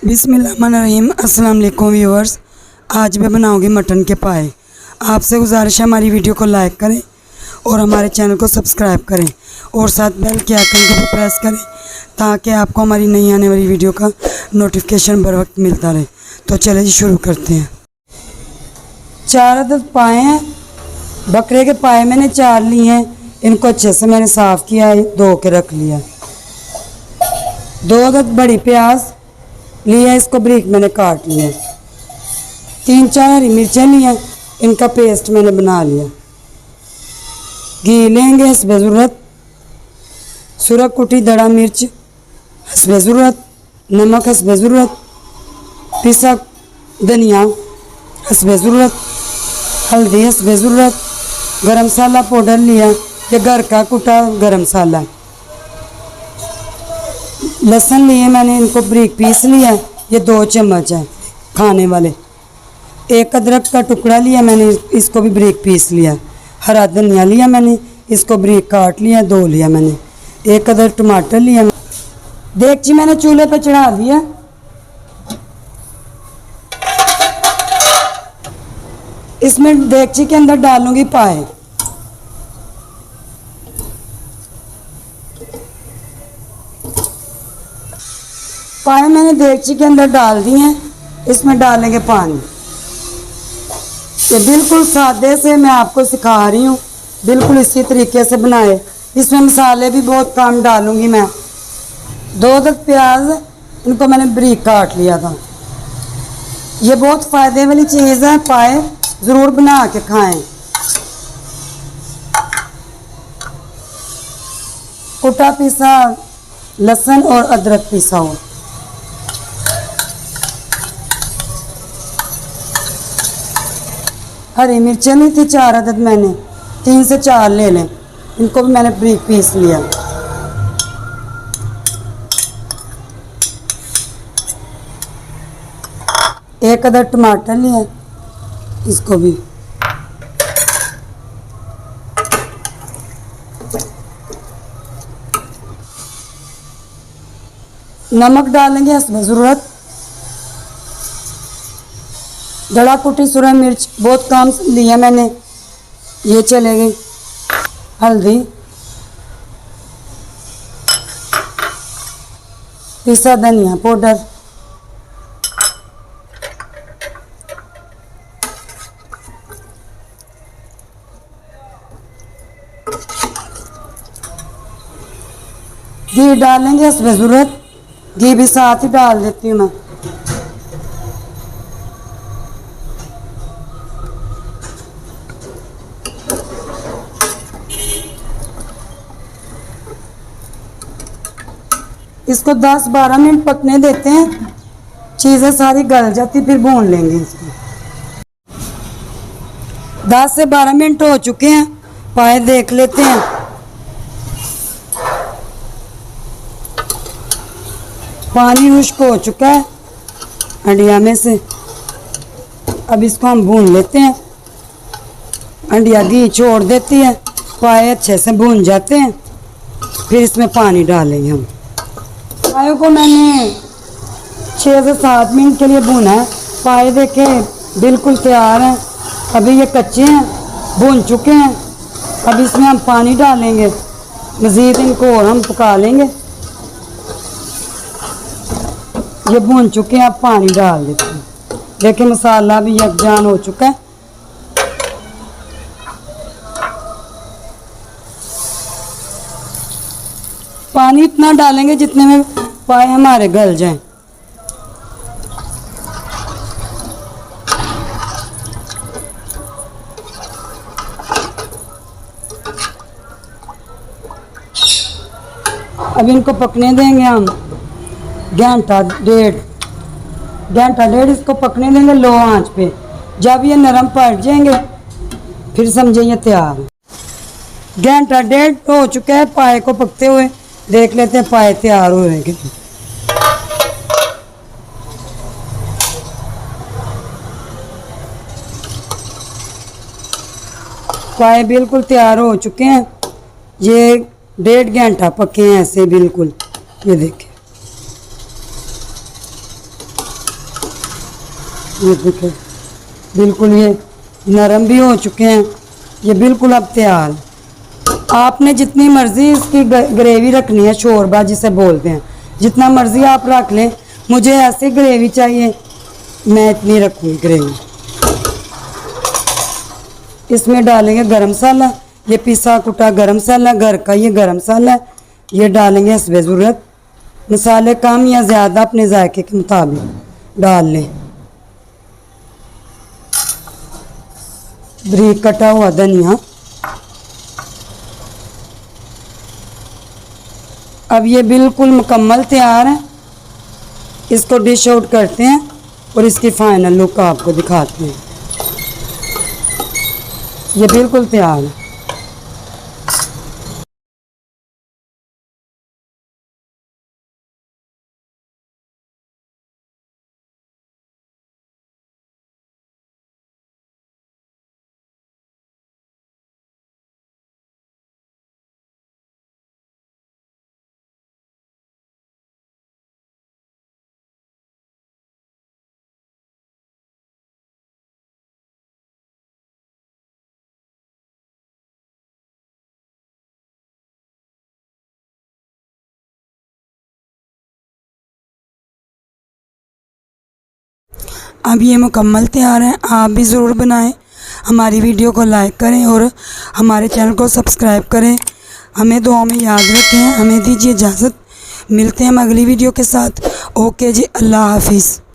बिस्मिल्लाहिर्रहमानिर्रहीम। अस्सलाम वालेकुम व्यूअर्स। आज मैं बनाऊंगी मटन के पाए। आपसे गुजारिश है हमारी वीडियो को लाइक करें और हमारे चैनल को सब्सक्राइब करें और साथ बेल के आइकन को भी प्रेस करें ताकि आपको हमारी नई आने वाली वीडियो का नोटिफिकेशन बर वक्त मिलता रहे। तो चलिए जी शुरू करते हैं। 4 अदद पाए हैं। बकरे के पाए मैंने 4 लिए हैं। इनको अच्छे से मैंने साफ़ किया है, धो के रख लिया। 2 अदद बड़ी प्याज लिया, इसको बारीक मैंने काट लिया। 3-4 हरी मिर्चें लिया, इनका पेस्ट मैंने बना लिया। घी लेंगे हस्बे ज़रूरत, सुरख कुटी दड़ा मिर्च हस्बे ज़रूरत, नमक हस्बे ज़रूरत, पिसा धनिया हस्बे ज़रूरत, हल्दी हस्बे ज़रूरत, गरम मसाला पाउडर लिया, ये घर का कुटा गरम मसाला। लहसुन लिए मैंने, इनको बारीक पीस लिया, ये 2 चम्मच है खाने वाले। 1 अदरक का टुकड़ा लिया मैंने, इसको भी बारीक पीस लिया। हरा धनिया लिया मैंने, इसको बारीक काट लिया, 2 लिया मैंने। 1 अदर टमाटर लिया। देगची मैंने चूल्हे पर चढ़ा दिया। इसमें देगची के अंदर डालूंगी पाए। पाए मैंने देगची के अंदर डाल दिए हैं। इसमें डालेंगे पानी। ये बिल्कुल सादे से मैं आपको सिखा रही हूँ, बिल्कुल इसी तरीके से बनाए। इसमें मसाले भी बहुत कम डालूंगी मैं। 2 अदद प्याज, इनको मैंने बारीक काट लिया था। ये बहुत फ़ायदे वाली चीज़ है, पाए ज़रूर बना के खाएं। कुटा पीसा लहसुन और अदरक पीसा हो। हरी मिर्चें ली थी 4 अदद मैंने, 3 से 4 ले लें। इनको भी मैंने बारीक पीस लिया। एक अदद टमाटर लिया, इसको भी। नमक डालेंगे हस्बे ज़रूरत। दड़ा कुटी सुरख मिर्च बहुत कम लिया मैंने, ये चलेगी। हल्दी, पिसा धनिया पाउडर, घी डालेंगे हस्बे ज़रूरत। घी भी साथ ही डाल देती हूँ मैं। इसको 10-12 मिनट पकने देते हैं, चीज़ें सारी गल जाती, फिर भून लेंगे इसको। 10 से 12 मिनट हो चुके हैं। पाए देख लेते हैं। पानी खुश्क हो चुका है अंडिया में से। अब इसको हम भून लेते हैं। अंडिया घी छोड़ देती है, पाए अच्छे से भून जाते हैं। फिर इसमें पानी डालेंगे हम। पाए को मैंने 6 से 7 मिनट के लिए भूना है। पाए देखें बिल्कुल तैयार हैं। अभी ये कच्चे हैं, भून चुके हैं। अब इसमें हम पानी डालेंगे, मज़ीद इनको और हम पका लेंगे। ये भून चुके हैं, अब पानी डाल देते हैं। देखिए मसाला भी यकजान हो चुका है। पानी इतना डालेंगे जितने में पाए हमारे गल जाएं। अब इनको पकने देंगे हम घंटा डेढ़ इसको पकने देंगे लो आंच पे। जब ये नरम पड़ जाएंगे फिर समझे ये तैयार। घंटा डेढ़ हो चुका है पाए को पकते हुए। देख लेते हैं पाए तैयार हुए कि पाए बिल्कुल तैयार हो चुके हैं। ये 1.5 घंटा पके हैं ऐसे बिल्कुल। ये देखिए ये देखिए बिल्कुल ये नरम भी हो चुके हैं। ये बिल्कुल अब तैयार। आपने जितनी मर्ज़ी इसकी ग्रेवी रखनी है, शोरबा जिसे बोलते हैं, जितना मर्ज़ी आप रख लें। मुझे ऐसी ग्रेवी चाहिए, मैं इतनी रखूँगी ग्रेवी। इसमें डालेंगे गरम मसाला, ये पिसा कुटा गरम मसाला, घर का ये गरम मसाला है। ये डालेंगे हस्बे ज़रूरत। मसाले कम या ज़्यादा अपने जायके के मुताबिक डाल लें। बारीक कटा हुआ धनिया। अब ये बिल्कुल मुकम्मल तैयार है। इसको डिश आउट करते हैं और इसकी फाइनल लुक आपको दिखाते हैं। ये बिल्कुल तैयार है। अब ये मुकम्मल तैयार है। आप भी ज़रूर बनाएं। हमारी वीडियो को लाइक करें और हमारे चैनल को सब्सक्राइब करें। हमें दुआओं में याद रखें। हमें दीजिए इजाज़त। मिलते हैं हम अगली वीडियो के साथ। ओके जी, अल्लाह हाफिज़।